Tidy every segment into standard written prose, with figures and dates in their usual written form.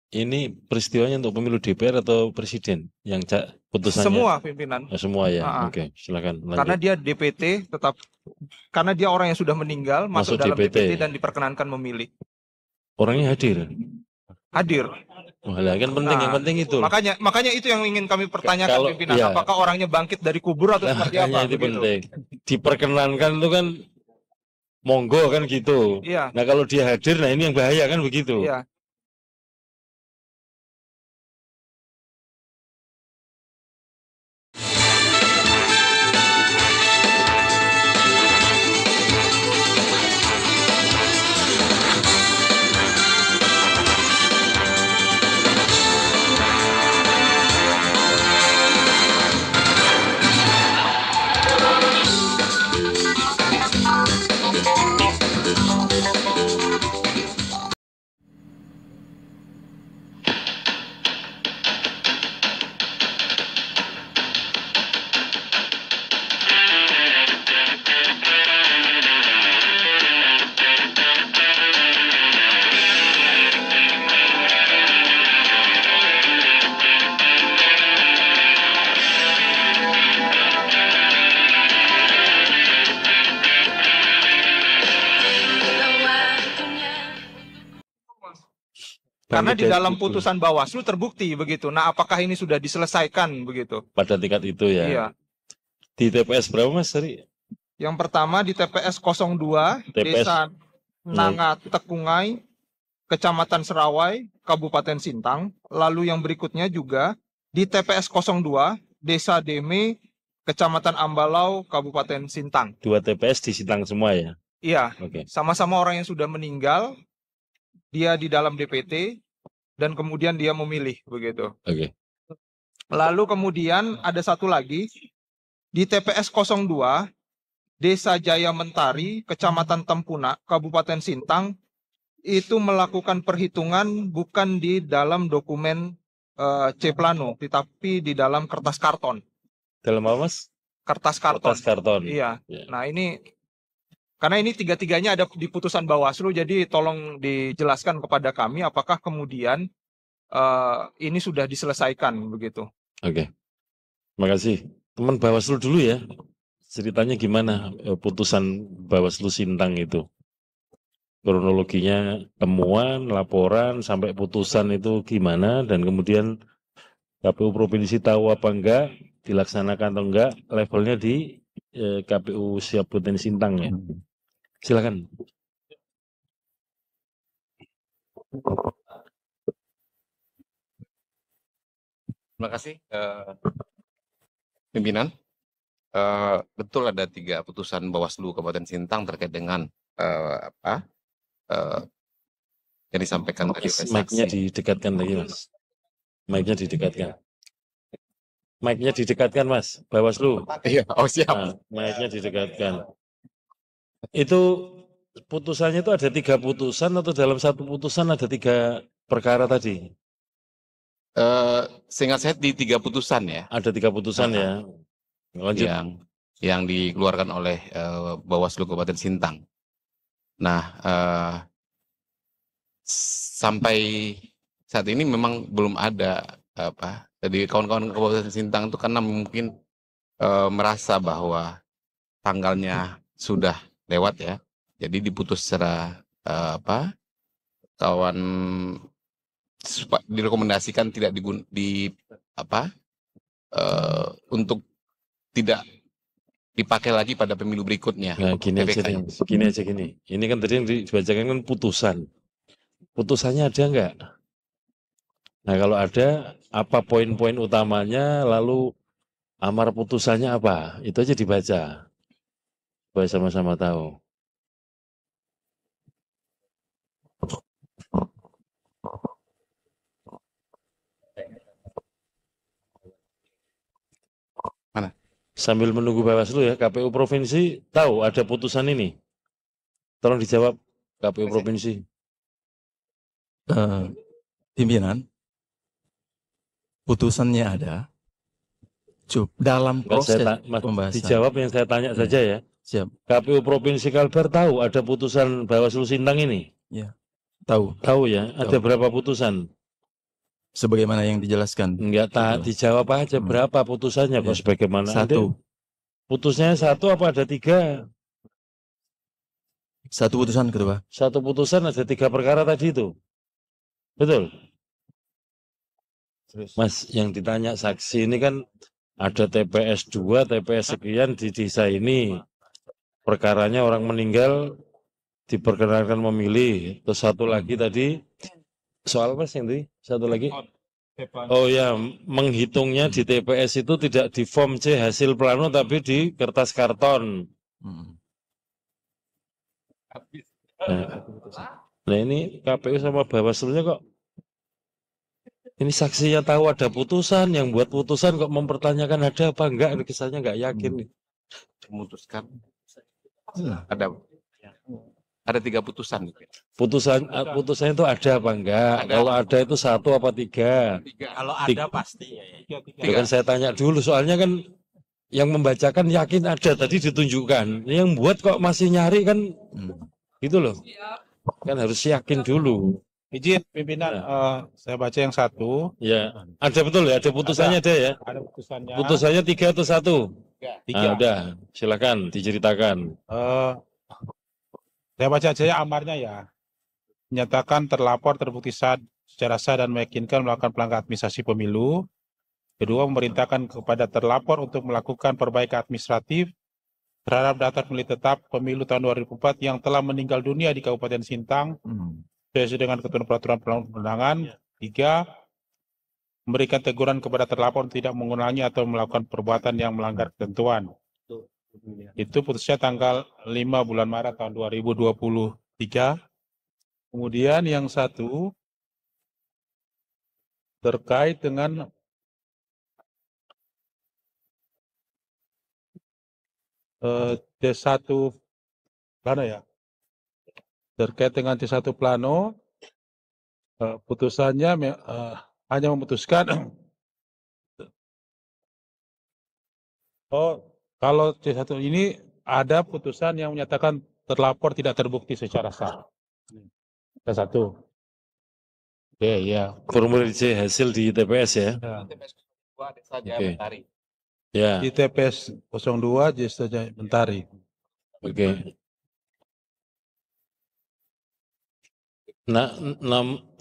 ini peristiwanya untuk pemilu DPR atau presiden yang putusannya? Semua pimpinan. Semua ya. Ah, ah. Oke, silakan Karena lanjut. dia DPT tetap, karena dia orang yang sudah meninggal masuk dalam DPT dan diperkenankan memilih. Orangnya hadir. Hadir. Wah, kan penting, yang penting itu. Makanya itu yang ingin kami pertanyakan pimpinan. Iya. Apakah orangnya bangkit dari kubur atau seperti apa? Itu penting. Diperkenankan itu kan monggo kan gitu. Iya. Nah kalau dia hadir, nah ini yang bahaya kan begitu. Iya. Karena di dalam putusan Bawaslu terbukti begitu. Nah, apakah ini sudah diselesaikan begitu? Pada tingkat itu ya. Iya. Di TPS berapa Mas tadi? Yang pertama di TPS 02, Desa Nangatekungai, Kecamatan Serawai, Kabupaten Sintang. Lalu yang berikutnya juga di TPS 02, Desa Deme, Kecamatan Ambalau, Kabupaten Sintang. 2 TPS di Sintang semua ya? Iya. Sama-sama orang yang sudah meninggal. Dia di dalam DPT dan kemudian dia memilih begitu. Lalu kemudian ada satu lagi di TPS 02 Desa Jaya Mentari, Kecamatan Tempuna, Kabupaten Sintang, itu melakukan perhitungan bukan di dalam dokumen C-Plano, tetapi di dalam kertas karton. Dalam apa Mas? Kertas karton. Kertas karton. Iya. Nah ini karena ini tiga-tiganya ada di putusan Bawaslu, jadi tolong dijelaskan kepada kami apakah kemudian ini sudah diselesaikan begitu. Terima kasih. Teman Bawaslu dulu ya. Ceritanya gimana putusan Bawaslu Sintang itu? Kronologinya temuan, laporan, sampai putusan itu gimana, dan kemudian KPU Provinsi tahu apa enggak, dilaksanakan atau enggak, levelnya di KPU Kabupaten Sintang ya. Silakan. Terima kasih pimpinan. Betul ada 3 putusan Bawaslu Kabupaten Sintang terkait dengan yang disampaikan tadi. Mic-nya didekatkan lagi Mas. Mic-nya didekatkan. Mic-nya didekatkan Mas, Bawaslu. Iya, siap. Nah, mic-nya didekatkan. Itu putusannya itu ada 3 putusan atau dalam satu putusan ada 3 perkara tadi? Seingat saya di 3 putusan ya. Ada 3 putusan ya. Lanjut. Yang dikeluarkan oleh Bawaslu Kabupaten Sintang. Nah, sampai saat ini memang belum ada jadi kawan-kawan Kabupaten Sintang itu karena mungkin merasa bahwa tanggalnya sudah lewat ya. Jadi diputus secara kawan direkomendasikan tidak untuk tidak dipakai lagi pada pemilu berikutnya. Nah, gini aja. Ini kan tadi yang dibacakan kan putusan. Putusannya ada enggak? Nah, kalau ada, apa poin-poin utamanya, lalu amar putusannya apa? Itu aja dibaca. Supaya sama-sama tahu. Mana? Sambil menunggu Bawaslu ya, KPU Provinsi tahu ada putusan ini? Tolong dijawab, KPU Provinsi. Pimpinan, putusannya ada. Dalam proses pembahasan. Dijawab yang saya tanya saja ya. Siap. KPU Provinsi Kalbar tahu ada putusan Bawaslu Sintang ini? Ya, tahu. Tahu ya, ada berapa putusan? Sebagaimana yang dijelaskan. Enggak dijawab aja berapa putusannya kok sebagaimana Satu. Putusnya satu apa ada 3? Satu putusan ketua. Satu putusan ada 3 perkara tadi itu. Betul? Mas, yang ditanya saksi ini kan ada TPS 2, TPS sekian di desa ini. Perkaranya orang meninggal diperkenankan memilih. Terus satu lagi tadi soal apa sih ini? Satu lagi. Oh ya, menghitungnya di TPS itu tidak di form C hasil plano tapi di kertas karton. Nah ini KPU sama Bawaslu-nya kok ini saksinya tahu ada putusan, yang buat putusan kok mempertanyakan ada apa enggak, kesannya enggak yakin. Memutuskan ada 3 putusan. Putusannya itu ada apa enggak? Kalau ada itu 1 apa 3? Kalau ada pasti. Itu kan saya tanya dulu, soalnya kan yang membacakan yakin ada tadi ditunjukkan. Yang buat kok masih nyari kan, gitu loh. Kan harus yakin dulu. Izin pimpinan, saya baca yang 1. Ya, ada betul ya, ada putusannya ada ya. Ada putusannya. Putusannya 3 atau 1? 3. Udah, silakan diceritakan. Saya baca aja amarnya ya. Menyatakan terlapor terbukti secara sah dan meyakinkan melakukan pelanggaran administrasi pemilu. Kedua, memerintahkan kepada terlapor untuk melakukan perbaikan administratif terhadap daftar pemilih tetap pemilu tahun 2004 yang telah meninggal dunia di Kabupaten Sintang sesuai dengan ketentuan peraturan perundangan. 3, memberikan teguran kepada terlapor tidak mengulangi atau melakukan perbuatan yang melanggar ketentuan. Itu putusnya tanggal 5 bulan Maret tahun 2023. Kemudian yang 1 terkait dengan D1 plano ya. Terkait dengan D1 plano, putusannya hanya memutuskan kalau C1 ini ada putusan yang menyatakan terlapor tidak terbukti secara sah. C1. Oke, ya. Formulir C hasil di TPS ya. Oke. Ya. Di TPS 02 Desa Mentari. Oke. Nah,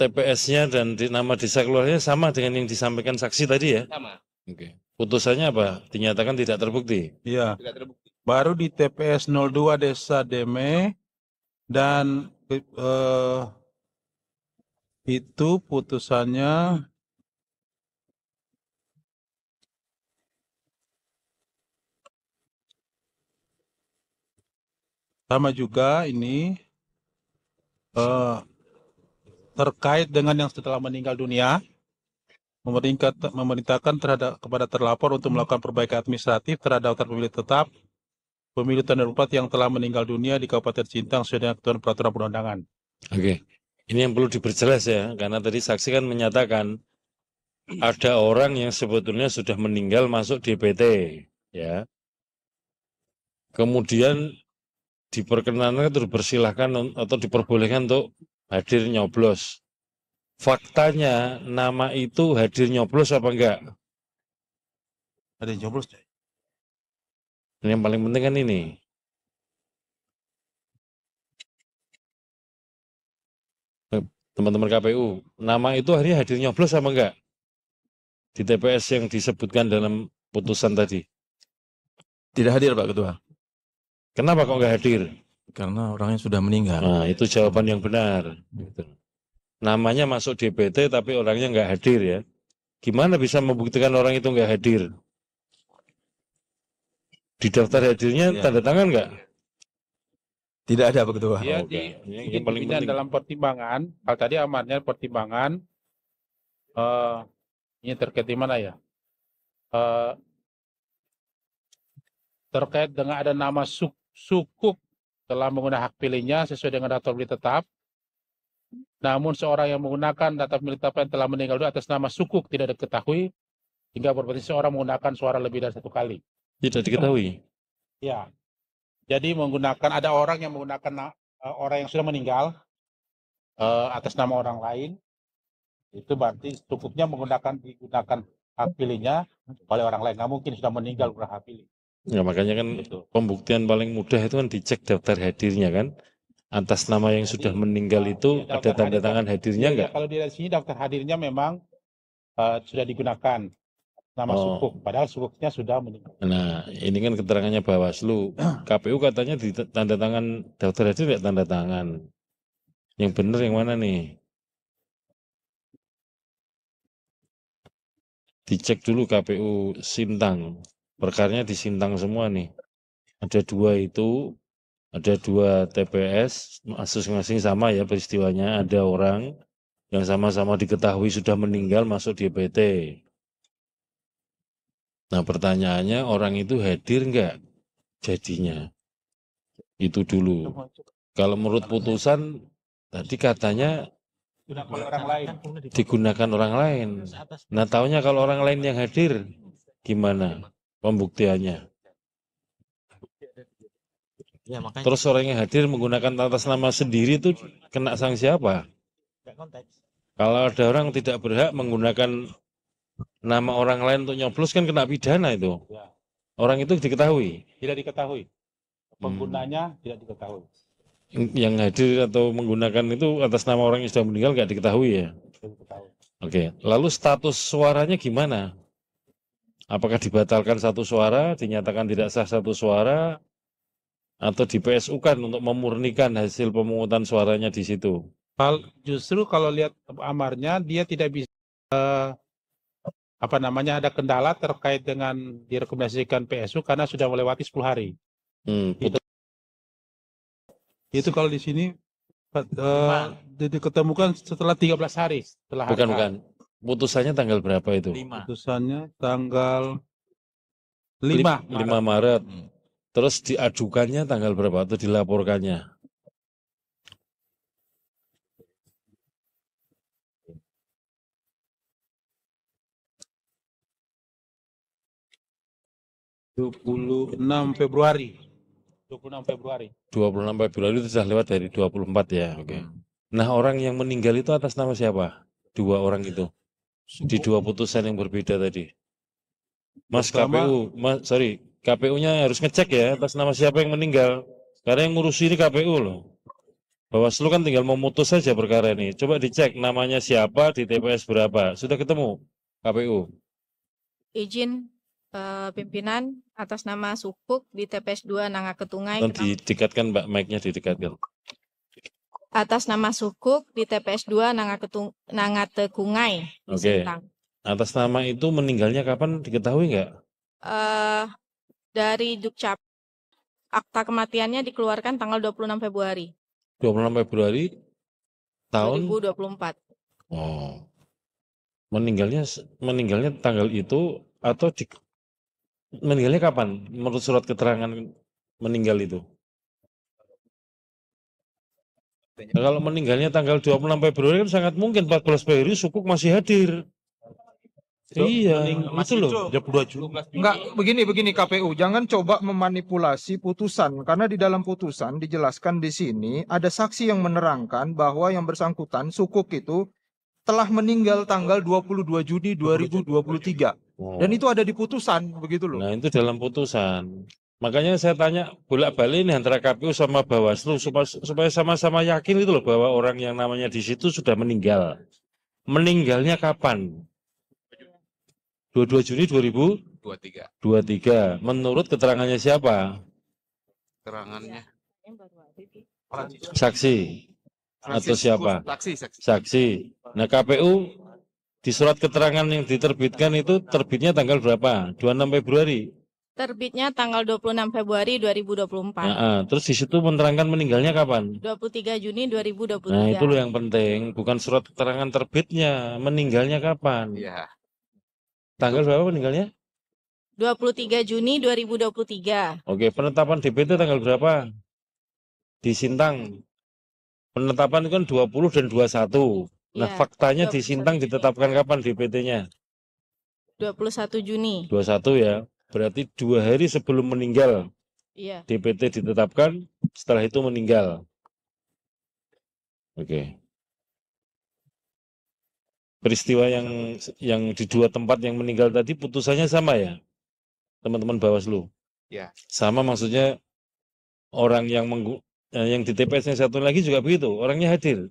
TPS-nya dan nama desa keluarganya sama dengan yang disampaikan saksi tadi ya? Sama. Oke. Putusannya apa? Dinyatakan tidak terbukti. Iya. Tidak terbukti. Baru di TPS 02 Desa Deme dan itu putusannya sama juga ini terkait dengan yang setelah meninggal dunia, memerintahkan kepada terlapor untuk melakukan perbaikan administratif terhadap daftar pemilih tetap pemilu tahun 2004 yang telah meninggal dunia di Kabupaten Sintang sesuai dengan ketentuan peraturan perundangan. Oke, ini yang perlu diperjelas ya, karena tadi saksi kan menyatakan ada orang yang sebetulnya sudah meninggal masuk DPT, ya. Kemudian diperkenankan atau dipersilahkan atau diperbolehkan untuk hadir nyoblos. Faktanya nama itu hadir nyoblos apa enggak? Ada yang nyoblos? Ini yang paling penting kan ini. Teman-teman KPU, nama itu akhirnya hadir nyoblos apa enggak? Di TPS yang disebutkan dalam putusan tadi. Tidak hadir Pak Ketua. Kenapa kok enggak hadir? Karena orangnya sudah meninggal. Nah, itu jawaban yang benar. Gitu. Namanya masuk DPT tapi orangnya enggak hadir ya. Gimana bisa membuktikan orang itu enggak hadir? Di daftar hadirnya Ya. tanda tangan enggak? Tidak ada Pak Ketua. Ya, Oke. yang paling penting dalam pertimbangan, kalau tadi amarnya pertimbangan, ini terkait di mana ya? Terkait dengan ada nama sukuk telah menggunakan hak pilihnya sesuai dengan daftar pemilih tetap. Namun seorang yang menggunakan daftar pemilih tetap yang telah meninggal dunia atas nama sukuk tidak diketahui hingga berpotensi seorang menggunakan suara lebih dari 1 kali. Tidak diketahui. Ya. Jadi ada orang yang menggunakan orang yang sudah meninggal atas nama orang lain. Itu berarti cukupnya digunakan hak pilihnya oleh orang lain. Nggak mungkin sudah meninggal berhak pilih. Ya makanya kan Gitu. pembuktian paling mudah itu kan dicek daftar hadirnya kan. Atas nama yang Jadi, sudah meninggal itu iya, ada daftar tanda hadir, tangan hadirnya Iya, enggak? kalau di sini daftar hadirnya memang sudah digunakan nama Oh. sukuk, padahal sukuknya sudah meninggal. Nah, ini kan keterangannya Bawaslu. KPU katanya di tanda tangan daftar hadir enggak tanda tangan. Yang benar yang mana nih? Dicek dulu KPU Sintang. Perkaranya di Sintang semua nih. Ada 2 itu, ada 2 TPS, masing-masing sama ya peristiwanya. Ada orang yang sama-sama diketahui sudah meninggal masuk DPT. Nah pertanyaannya orang itu hadir enggak jadinya? Itu dulu. Kalau menurut putusan tadi katanya Orang lain. digunakan orang lain. Nah taunya kalau orang lain yang hadir gimana pembuktiannya? Ya, makanya Terus orang yang hadir menggunakan atas nama sendiri itu kena sanksi apa? nggak konteks. Kalau ada orang tidak berhak menggunakan nama orang lain untuk nyoblos kan kena pidana itu. Ya. Orang itu diketahui. Tidak diketahui. Penggunanya tidak diketahui. Yang hadir atau menggunakan itu atas nama orang yang sudah meninggal nggak diketahui ya? Tidak diketahui. Oke. Lalu status suaranya gimana? Apakah dibatalkan 1 suara, dinyatakan tidak sah 1 suara, atau di PSU-kan untuk memurnikan hasil pemungutan suaranya di situ? Justru kalau lihat amarnya dia tidak bisa ada kendala terkait dengan direkomendasikan PSU karena sudah melewati 10 hari. Itu kalau di sini diketemukan setelah 13 hari setelah hari. Bukan. Putusannya tanggal berapa itu? 5. Putusannya tanggal 5 Maret. Terus diajukannya tanggal berapa atau dilaporkannya? Februari. 26 Februari. 26 Februari itu sudah lewat dari 24 ya. Oke. Nah orang yang meninggal itu atas nama siapa? 2 orang itu. Di 2 putusan yang berbeda tadi. Mas KPU, KPU-nya harus ngecek ya atas nama siapa yang meninggal. Karena yang ngurus ini KPU loh. Bawaslu kan tinggal memutus saja perkara ini. Coba dicek namanya siapa di TPS berapa. Sudah ketemu KPU? Izin pimpinan atas nama Sukuk di TPS 2 Nangaketungai. Didekatkan Mbak, mic-nya didekatkan. Atas nama Sukuk di TPS 2 Nangatekungai. Oke. Atas nama itu meninggalnya kapan diketahui nggak? Dari Dukcap. Akta kematiannya dikeluarkan tanggal 26 Februari. 26 Februari tahun 2024. Oh. Meninggalnya tanggal itu atau meninggalnya kapan? Menurut surat keterangan meninggal itu. Nah, kalau meninggalnya tanggal 26 Februari kan sangat mungkin 14 Februari Sukuk masih hadir. Iya, itu loh. Enggak, begini KPU, jangan coba memanipulasi putusan karena di dalam putusan dijelaskan di sini ada saksi yang menerangkan bahwa yang bersangkutan Sukuk itu telah meninggal tanggal 22 Juni 2023. Dan itu ada di putusan, begitu loh. Nah, itu dalam putusan. Makanya saya tanya bolak-balik ini antara KPU sama Bawaslu supaya sama-sama yakin itu loh bahwa orang yang namanya di situ sudah meninggal. Meninggalnya kapan? 22 Juni 2023. Menurut keterangannya siapa? Keterangannya Saksi atau siapa? Saksi. Saksi. Nah, KPU di surat keterangan yang diterbitkan itu terbitnya tanggal berapa? 26 Februari. Terbitnya tanggal 26 Februari 2024. Terus di situ menerangkan meninggalnya kapan? 23 Juni 2023. Nah, itu loh yang penting, bukan surat keterangan terbitnya, meninggalnya kapan? Iya. Tanggal berapa meninggalnya? 23 Juni 2023. Oke, penetapan DPT tanggal berapa? Di Sintang. Penetapan itu kan 20 dan 21. Nah, Ya, faktanya di 21 Sintang Juni. ditetapkan kapan DPT-nya? 21 Juni. 21 ya. Berarti 2 hari sebelum meninggal. Iya. DPT ditetapkan, setelah itu meninggal. Oke. peristiwa yang di dua tempat yang meninggal tadi putusannya sama ya, teman-teman Bawaslu? Ya. Sama maksudnya orang yang di TPS yang satu lagi juga begitu, orangnya hadir.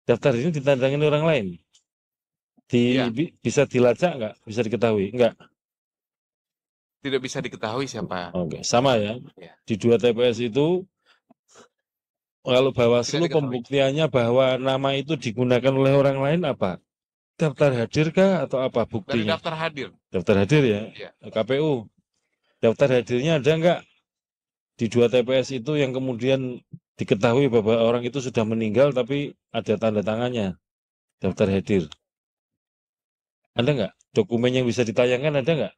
Daftar ini ditandangin orang lain. Iya. Bisa dilacak nggak? Bisa diketahui? Enggak. Tidak bisa diketahui siapa. Oke, sama ya. Ya. Di dua TPS itu kalau Bawaslu Tidak diketahui. pembuktiannya bahwa nama itu digunakan oleh orang lain apa? Daftar hadir kah atau apa Dari buktinya? daftar hadir. Daftar hadir ya? Iya. KPU. Daftar hadirnya ada nggak di dua TPS itu yang kemudian diketahui bahwa orang itu sudah meninggal tapi ada tanda tangannya? Daftar hadir. Ada nggak? Dokumen yang bisa ditayangkan ada nggak?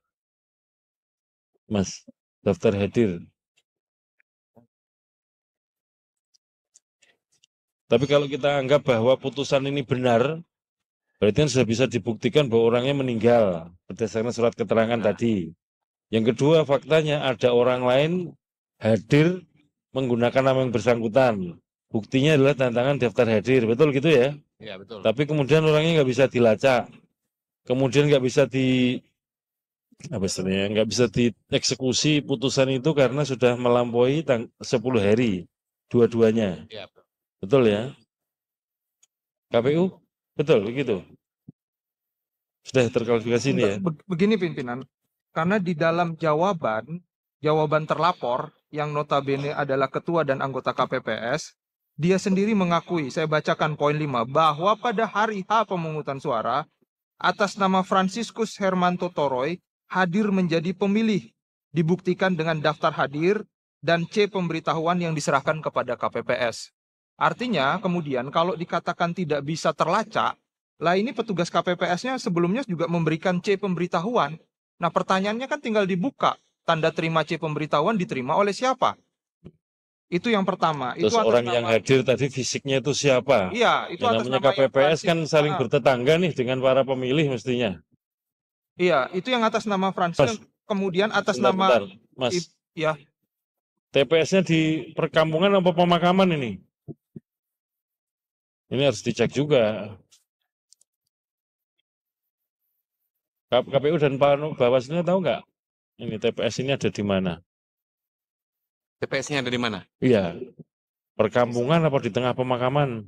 Mas, daftar hadir. Tapi kalau kita anggap bahwa putusan ini benar, berarti kan sudah bisa dibuktikan bahwa orangnya meninggal berdasarkan surat keterangan tadi. Yang kedua, faktanya ada orang lain hadir menggunakan nama yang bersangkutan. Buktinya adalah tanda tangan daftar hadir, betul gitu ya? Iya, betul. Tapi kemudian orangnya nggak bisa dilacak, kemudian nggak bisa nggak bisa dieksekusi putusan itu karena sudah melampaui 10 hari dua-duanya. Iya, Betul ya? KPU? Betul begitu. Sudah terklarifikasi ini ya? Begini pimpinan, karena di dalam jawaban terlapor yang notabene adalah ketua dan anggota KPPS, dia sendiri mengakui, saya bacakan poin 5, bahwa pada hari H pemungutan suara, atas nama Franciscus Hermanto Toroy, hadir menjadi pemilih, dibuktikan dengan daftar hadir dan C pemberitahuan yang diserahkan kepada KPPS. Artinya kemudian kalau dikatakan tidak bisa terlacak, lah ini petugas KPPS-nya sebelumnya juga memberikan C pemberitahuan. Nah pertanyaannya kan tinggal dibuka, tanda terima C pemberitahuan diterima oleh siapa? Itu yang pertama. Terus itu orang yang hadir tadi fisiknya itu siapa? Iya, itu yang atas namanya nama KPPS kan saling bertetangga nih dengan para pemilih mestinya. Iya, itu yang atas nama Francis, kemudian atas nama Mas. Ya. TPS-nya di perkampungan apa pemakaman ini? Ini harus dicek juga. KPU dan Bawaslu tahu nggak? Ini TPS ini ada di mana? TPS-nya ada di mana? Iya. Perkampungan apa di tengah pemakaman?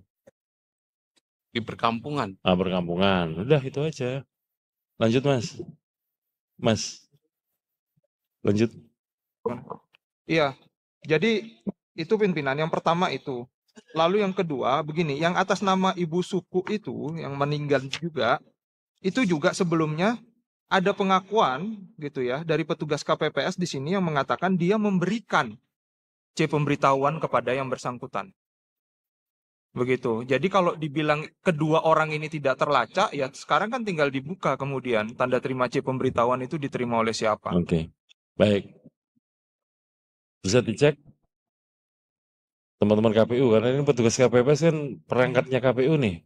Di perkampungan. Ah, perkampungan. Udah itu aja. Lanjut, Mas. Mas. Lanjut. Iya. Jadi itu pimpinan yang pertama itu. Lalu yang kedua begini, yang atas nama Ibu Suku itu yang meninggal juga, itu juga sebelumnya ada pengakuan gitu ya dari petugas KPPS di sini yang mengatakan dia memberikan C pemberitahuan kepada yang bersangkutan. Begitu. Jadi kalau dibilang kedua orang ini tidak terlacak, ya sekarang kan tinggal dibuka kemudian tanda terima C pemberitahuan itu diterima oleh siapa. Oke. Baik. Bisa dicek teman-teman KPU karena ini petugas KPPS kan perangkatnya KPU nih.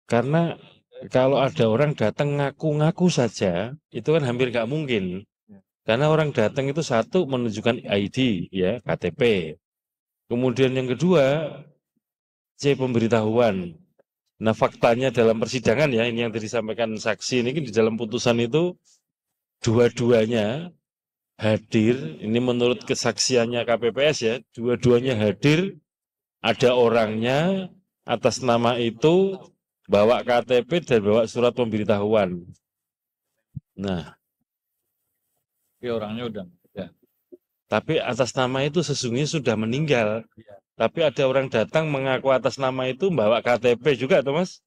Karena kalau ada orang datang ngaku-ngaku saja, itu kan hampir nggak mungkin. Karena orang datang itu satu menunjukkan ID, ya KTP. Kemudian yang kedua C pemberitahuan. Nah faktanya dalam persidangan ya ini yang disampaikan saksi ini di dalam putusan itu dua-duanya hadir. Ini menurut kesaksiannya KPPS ya, dua-duanya hadir. Ada orangnya atas nama itu. Bawa KTP dan bawa surat pemberitahuan. Nah, orangnya udah. Ya. Tapi atas nama itu sesungguhnya sudah meninggal. Ya. Tapi ada orang datang mengaku atas nama itu bawa KTP juga, tuh Mas.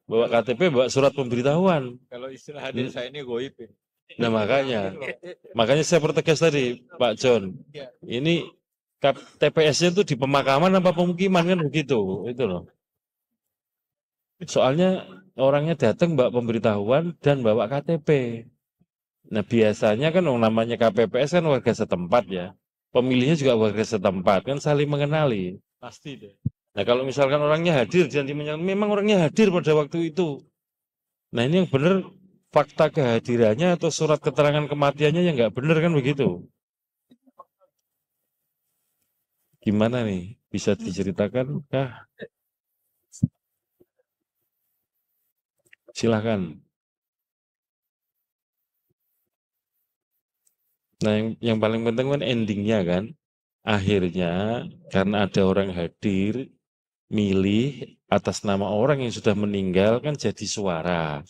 Bawa KTP, bawa surat pemberitahuan. Kalau istilah hadir saya ini goib. Nah makanya saya pertegas tadi, Pak John. Ini TPS-nya itu di pemakaman apa pemukiman kan begitu, itu loh. Soalnya orangnya datang bawa pemberitahuan dan bawa KTP. Nah biasanya kan namanya KPPS kan warga setempat ya. Pemilihnya juga warga setempat kan saling mengenali. Pasti deh. Nah kalau misalkan orangnya hadir dan memang orangnya hadir pada waktu itu. Nah ini yang benar fakta kehadirannya atau surat keterangan kematiannya yang nggak benar kan begitu. Gimana nih? Bisa diceritakan kah? Silahkan. Nah, yang paling penting kan endingnya kan, akhirnya karena ada orang hadir, milih atas nama orang yang sudah meninggal kan jadi suara.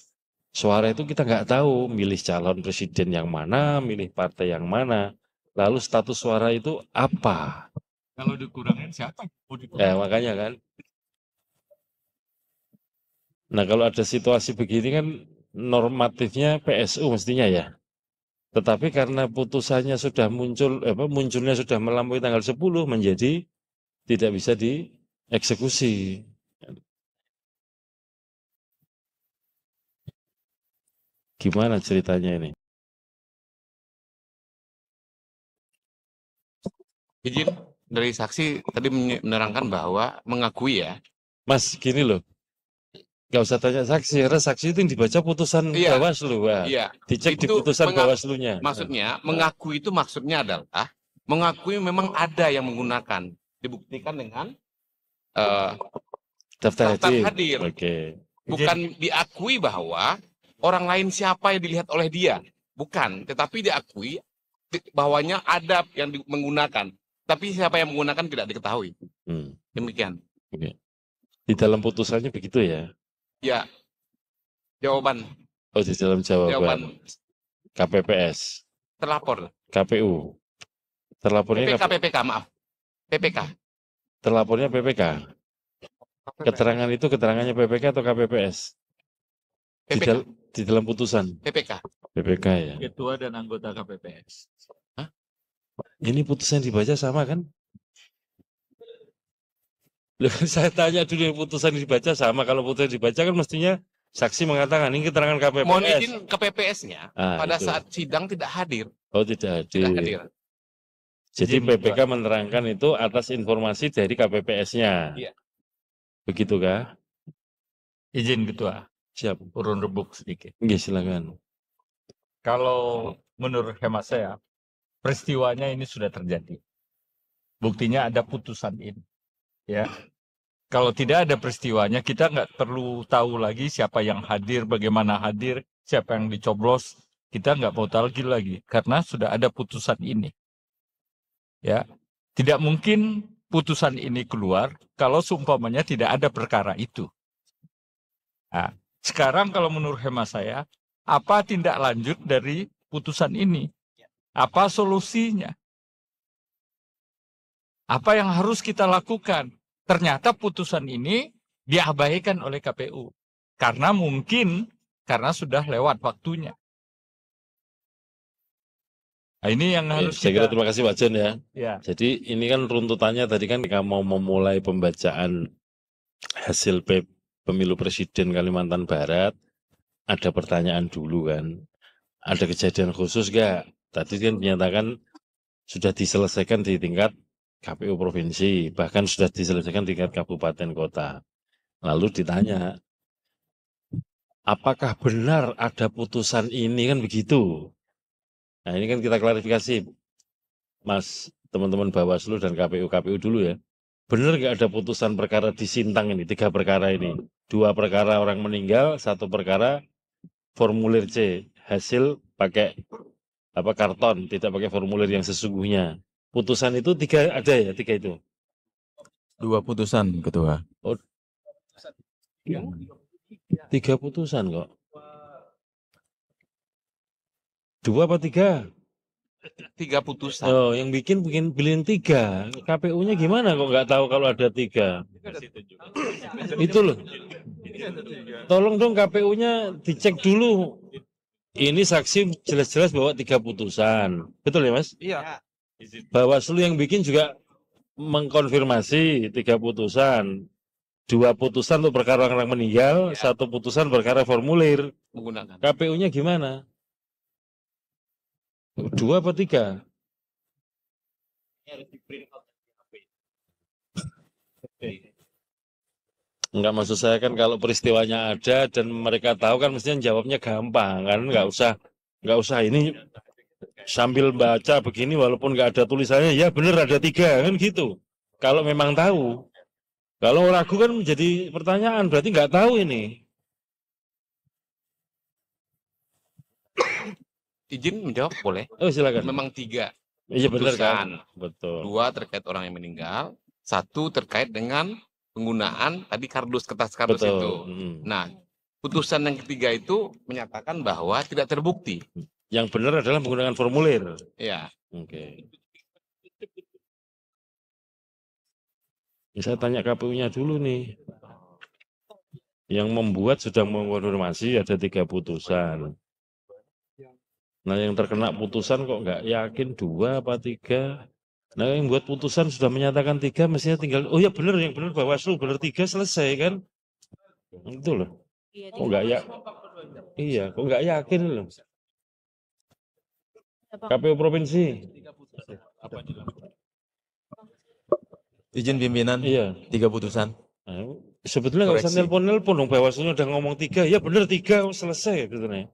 Suara itu kita nggak tahu milih calon presiden yang mana, milih partai yang mana. Lalu status suara itu apa? Kalau dikurangin siapa? Mau dikurangin? Makanya kan. Nah, kalau ada situasi begini kan normatifnya PSU mestinya ya. Tetapi karena putusannya sudah munculnya sudah melampaui tanggal 10 menjadi tidak bisa dieksekusi. Gimana ceritanya ini? Izin dari saksi tadi menerangkan bahwa mengakui ya. Mas, gini loh. Gak usah tanya saksi, karena saksi itu yang dibaca putusan Bawaslu. Iya. Dicek di Itu putusan Bawaslunya. Maksudnya, mengakui itu maksudnya adalah mengakui memang ada yang menggunakan. Dibuktikan dengan daftar hadir. Oke. Bukan diakui bahwa orang lain siapa yang dilihat oleh dia. Bukan, tetapi diakui bahwanya ada yang menggunakan. Tapi siapa yang menggunakan tidak diketahui. Demikian. Oke. Di dalam putusannya begitu ya? Ya, jawaban. Oh, di dalam jawaban. KPPS. Terlapor. KPU. Terlapornya PPK, maaf. PPK. Terlapornya PPK. Keterangan itu keterangannya PPK atau KPPS? PPK. Di dalam putusan. PPK. PPK ya. Ketua dan anggota KPPS. Hah? Ini putusan dibaca sama kan? Loh, saya tanya dulu yang putusan dibaca sama. Kalau putusan dibaca kan mestinya saksi mengatakan ini keterangan KPPS. Mohon izin KPPS-nya pada itu. saat sidang tidak hadir. Oh, tidak hadir. Tidak hadir. Jadi PPK menerangkan itu atas informasi dari KPPS-nya. Iya. Begitu kah? Izin Ketua, Siap. urun rebuk sedikit. Iya, silakan. Kalau menurut hemat saya, peristiwanya ini sudah terjadi. Buktinya ada putusan ini. Ya, kalau tidak ada peristiwanya, kita nggak perlu tahu lagi siapa yang hadir, bagaimana hadir, siapa yang dicoblos. Kita nggak mau tahu lagi, karena sudah ada putusan ini. Ya, tidak mungkin putusan ini keluar kalau seumpamanya tidak ada perkara itu. Nah, sekarang kalau menurut hemat saya, apa tindak lanjut dari putusan ini? Apa solusinya? Apa yang harus kita lakukan? Ternyata putusan ini diabaikan oleh KPU. Karena sudah lewat waktunya. Nah, ini yang harus saya kira terima kasih Pak John ya. Ya. Jadi ini kan runtutannya tadi kan kita mau memulai pembacaan hasil pemilu presiden Kalimantan Barat. Ada pertanyaan dulu kan. Ada kejadian khusus gak? Tadi kan menyatakan sudah diselesaikan di tingkat KPU provinsi, bahkan sudah diselesaikan di tingkat kabupaten kota. Lalu ditanya, apakah benar ada putusan ini kan begitu? Nah ini kan kita klarifikasi, Mas, teman-teman Bawaslu dan KPU dulu ya. Benar nggak ada putusan perkara di Sintang ini, 3 perkara ini? 2 perkara orang meninggal, 1 perkara formulir C, hasil pakai karton, tidak pakai formulir yang sesungguhnya. Putusan itu 3 ada ya, 3 itu? 2 putusan, Ketua. Oh, 3 putusan kok. 2 apa 3? 3 putusan. Oh, yang bikin bilin 3. KPU-nya gimana kok nggak tahu kalau ada 3? Itu loh. Tolong dong KPU-nya dicek dulu. Ini saksi jelas-jelas bawa 3 putusan. Betul ya, Mas? Iya. Bawaslu yang bikin juga mengkonfirmasi 3 putusan. 2 putusan untuk perkara orang meninggal, 1 putusan perkara formulir. Menggunakan. KPU-nya gimana? 2 apa 3? Enggak, maksud saya kan kalau peristiwanya ada dan mereka tahu kan mestinya jawabnya gampang kan, nggak usah ini sambil baca begini walaupun nggak ada tulisannya ya benar ada 3 kan gitu. Kalau memang tahu, kalau ragu kan menjadi pertanyaan berarti nggak tahu ini. izin menjawab boleh? Oh silakan. Memang 3 Iya benar kan? putusan. Betul. 2 terkait orang yang meninggal, 1 terkait dengan penggunaan tadi kertas-kardus Betul. itu. Nah, putusan yang ketiga itu menyatakan bahwa tidak terbukti. Yang benar adalah menggunakan formulir. Ya. Oke. Saya tanya KPU-nya dulu nih. Yang membuat sudah mengonfirmasi ada 3 putusan. Nah yang terkena putusan kok nggak yakin 2 apa 3. Nah yang buat putusan sudah menyatakan 3, mestinya tinggal, oh ya benar, yang benar Bawaslu, benar 3 selesai kan. Itu loh. Kok nggak ya? Iya, kok nggak yakin loh. KPU Provinsi. Izin pimpinan, Iya. 3 putusan. Nah, sebetulnya nggak usah nelpon-nelpon dong, Bawaslu udah ngomong 3, ya benar 3, selesai gitu nih.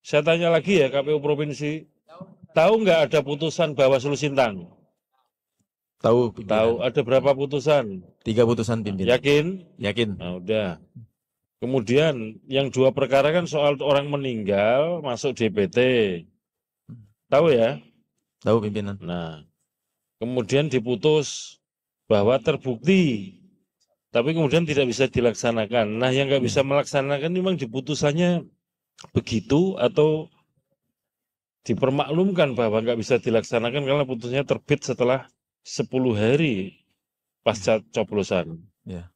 Saya tanya lagi ya KPU Provinsi, tahu nggak ada putusan Bawaslu Sintang? Tahu pimpinan. Tahu. Ada berapa putusan? 3 putusan pimpinan. Yakin? Yakin. Nah udah. Kemudian yang 2 perkara kan soal orang meninggal masuk DPT. Tahu ya? Tahu pimpinan. Nah, kemudian diputus bahwa terbukti, tapi kemudian tidak bisa dilaksanakan. Nah, yang nggak bisa melaksanakan memang diputusannya begitu atau dipermaklumkan bahwa nggak bisa dilaksanakan karena putusnya terbit setelah 10 hari pasca coblosan. Ya.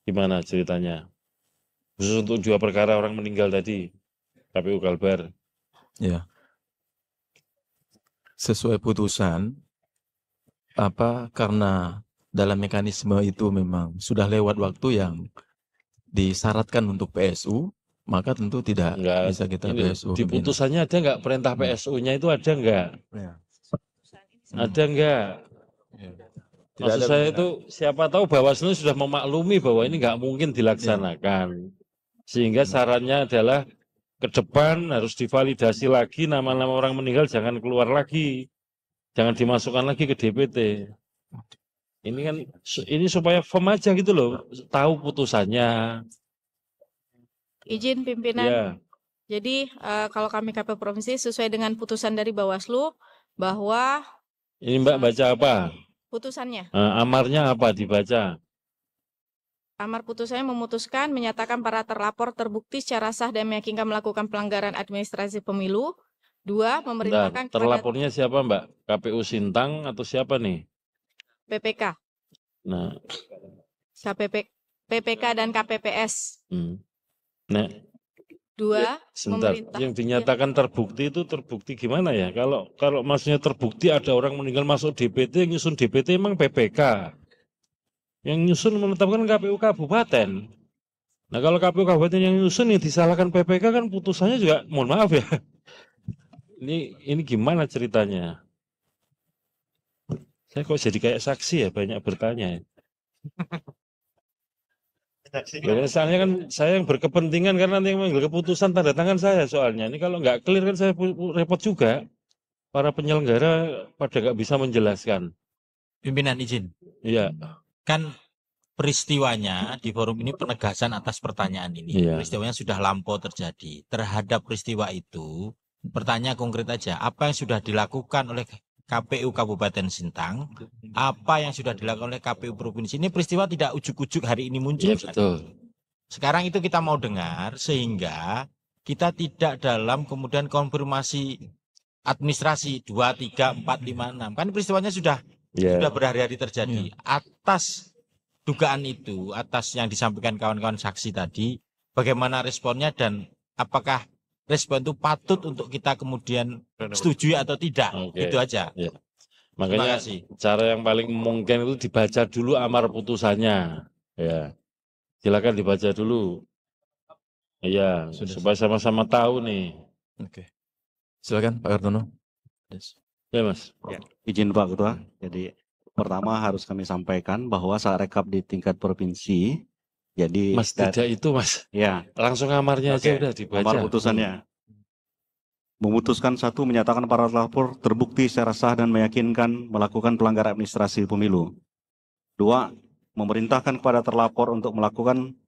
Gimana ceritanya? Khusus untuk 2 perkara orang meninggal tadi, KPU Kalbar. Ya. Sesuai putusan, karena dalam mekanisme itu memang sudah lewat waktu yang disyaratkan untuk PSU, maka tentu tidak bisa kita PSU. Di putusannya ada nggak perintah PSU-nya itu ada nggak? Ya. Ada nggak? Ya. Maksud saya itu siapa tahu Bawaslu sudah memaklumi bahwa ini nggak mungkin dilaksanakan. Sehingga sarannya adalah ke depan harus divalidasi lagi, nama-nama orang meninggal jangan keluar lagi. Jangan dimasukkan lagi ke DPT. Ini kan ini supaya firm aja gitu loh, tahu putusannya. Izin pimpinan. Ya. Jadi kalau kami KPU Provinsi sesuai dengan putusan dari Bawaslu bahwa Ini Mbak baca apa? putusannya. Amarnya apa dibaca? Amar putusannya memutuskan menyatakan para terlapor terbukti secara sah dan meyakinkan melakukan pelanggaran administrasi pemilu. 2. Memerintahkan kepada Terlapornya siapa Mbak? KPU Sintang atau siapa nih? PPK. Nah, PPK dan KPPS. Nah, 2. sebentar. Yang dinyatakan terbukti itu terbukti gimana ya? Kalau maksudnya terbukti ada orang meninggal masuk DPT, yang nyusun DPT emang PPK. Yang nyusun menetapkan KPU Kabupaten. Nah kalau KPU Kabupaten yang nyusun yang disalahkan PPK kan putusannya juga, mohon maaf ya. Ini gimana ceritanya? Saya kok jadi kayak saksi ya, banyak bertanya. Soalnya kan saya yang berkepentingan karena nanti yang mengambil keputusan tanda tangan saya soalnya. Ini kalau nggak clear kan saya repot juga. Para penyelenggara pada nggak bisa menjelaskan. Pimpinan izin. Iya. Kan peristiwanya di forum ini penegasan atas pertanyaan ini. Iya. Peristiwanya sudah lampau terjadi. Terhadap peristiwa itu, pertanyaan konkret aja, apa yang sudah dilakukan oleh KPU Kabupaten Sintang, apa yang sudah dilakukan oleh KPU Provinsi? Ini peristiwa tidak ujuk-ujuk hari ini muncul. Iya betul. Sekarang itu kita mau dengar sehingga kita tidak dalam kemudian konfirmasi administrasi 2, 3, 4, 5, 6. Kan peristiwanya sudah berhari-hari terjadi. Atas dugaan itu, atas yang disampaikan kawan-kawan saksi tadi, bagaimana responnya dan apakah respon itu patut untuk kita kemudian setuju atau tidak? Itu aja. Ya. Makanya cara yang paling mungkin itu dibaca dulu amar putusannya. Ya. Silakan dibaca dulu. Iya, supaya sama-sama tahu nih. Oke. Silakan Pak Kartono. Ya Mas. Ya, izin Pak Ketua. Jadi pertama harus kami sampaikan bahwa saat rekap di tingkat provinsi, jadi Mas tidak itu Mas. Ya. Langsung amarnya aja udah dibaca. Amar putusannya. Memutuskan 1, menyatakan para terlapor terbukti secara sah dan meyakinkan melakukan pelanggaran administrasi pemilu. 2, memerintahkan kepada terlapor untuk melakukan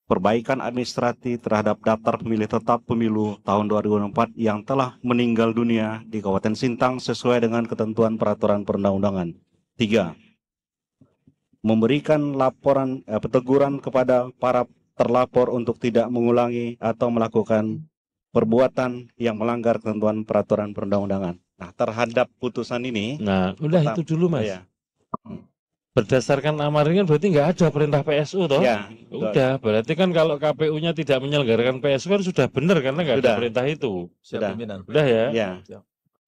perbaikan administratif terhadap daftar pemilih tetap pemilu tahun 2004 yang telah meninggal dunia di Kabupaten Sintang sesuai dengan ketentuan peraturan perundang-undangan. 3. Memberikan laporan teguran kepada para terlapor untuk tidak mengulangi atau melakukan perbuatan yang melanggar ketentuan peraturan perundang-undangan. Nah, terhadap putusan ini, udah itu dulu Mas. Ya. Berdasarkan amar ini kan berarti nggak ada perintah PSU toh? Ya, udah, berarti kan kalau KPU-nya tidak menyelenggarakan PSU kan sudah benar karena nggak ada perintah itu. Sudah. Udah ya? Ya.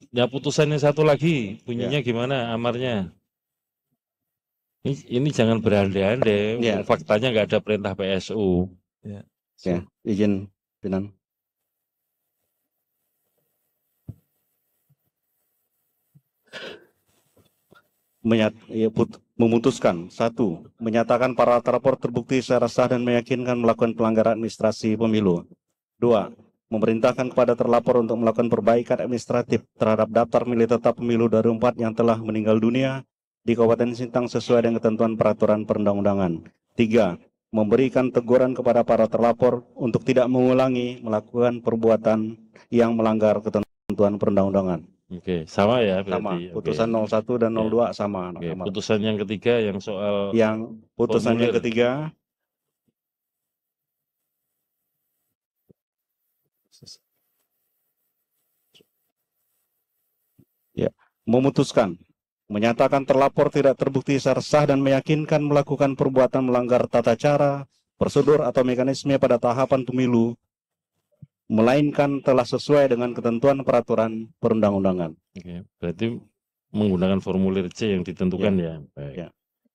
Ya putusannya satu lagi, bunyinya gimana amarnya? Ini jangan berandai-andai, faktanya nggak ada perintah PSU. Ya, izin pimpinan. Memutuskan 1. Menyatakan para terlapor terbukti secara sah dan meyakinkan melakukan pelanggaran administrasi pemilu. 2. Memerintahkan kepada terlapor untuk melakukan perbaikan administratif terhadap daftar pemilih tetap pemilu 2004 yang telah meninggal dunia di Kabupaten Sintang sesuai dengan ketentuan peraturan perundang-undangan. 3. Memberikan teguran kepada para terlapor untuk tidak mengulangi melakukan perbuatan yang melanggar ketentuan perundang-undangan. Oke, sama ya berarti. Sama. Putusan 01 dan 02 sama. Oke, putusan yang ketiga yang soal putusan yang ketiga memutuskan menyatakan terlapor tidak terbukti secara sah dan meyakinkan melakukan perbuatan melanggar tata cara, prosedur atau mekanisme pada tahapan pemilu, melainkan telah sesuai dengan ketentuan peraturan perundang-undangan. Oke, berarti menggunakan formulir C yang ditentukan ya. Baik.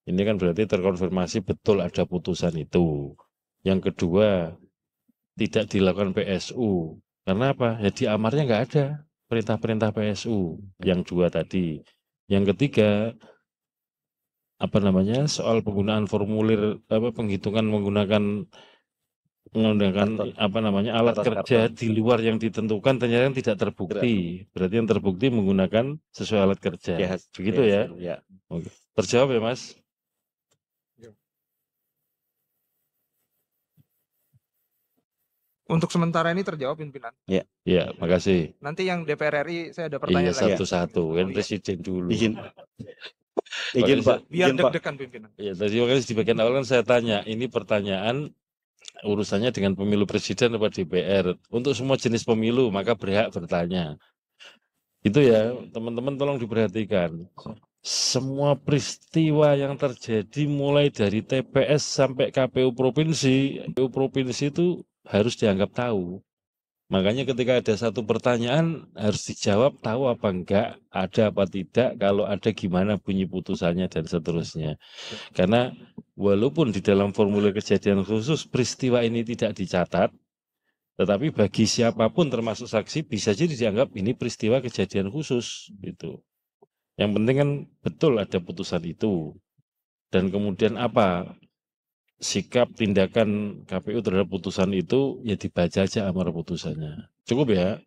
Ini kan berarti terkonfirmasi betul ada putusan itu. Yang kedua, tidak dilakukan PSU. Karena apa? Ya di amarnya nggak ada perintah-perintah PSU. Yang dua tadi. Yang ketiga, soal penggunaan formulir penghitungan menggunakan alat kerja di luar yang ditentukan ternyata tidak terbukti. Berarti yang terbukti menggunakan sesuai alat kerja. Begitu ya? Oke. Terjawab ya Mas? Untuk sementara ini terjawab pimpinan. Ya, makasih. Nanti yang DPR RI saya ada pertanyaan lagi. Satu-satu, kan presiden dulu. Izin Pak. Biar deg-degan pimpinan. Ya, tadi makanya di bagian awal kan saya tanya, ini pertanyaan urusannya dengan pemilu presiden atau DPR. Untuk semua jenis pemilu maka berhak bertanya. Itu ya, teman-teman tolong diperhatikan. Semua peristiwa yang terjadi mulai dari TPS sampai KPU provinsi itu harus dianggap tahu. Makanya ketika ada satu pertanyaan harus dijawab tahu apa enggak, ada apa tidak, kalau ada gimana bunyi putusannya dan seterusnya. Karena walaupun di dalam formulir kejadian khusus peristiwa ini tidak dicatat, tetapi bagi siapapun termasuk saksi bisa jadi dianggap ini peristiwa kejadian khusus gitu. Yang penting kan betul ada putusan itu. Dan kemudian apa sikap tindakan KPU terhadap putusan itu ya dibaca aja amar putusannya. Cukup ya?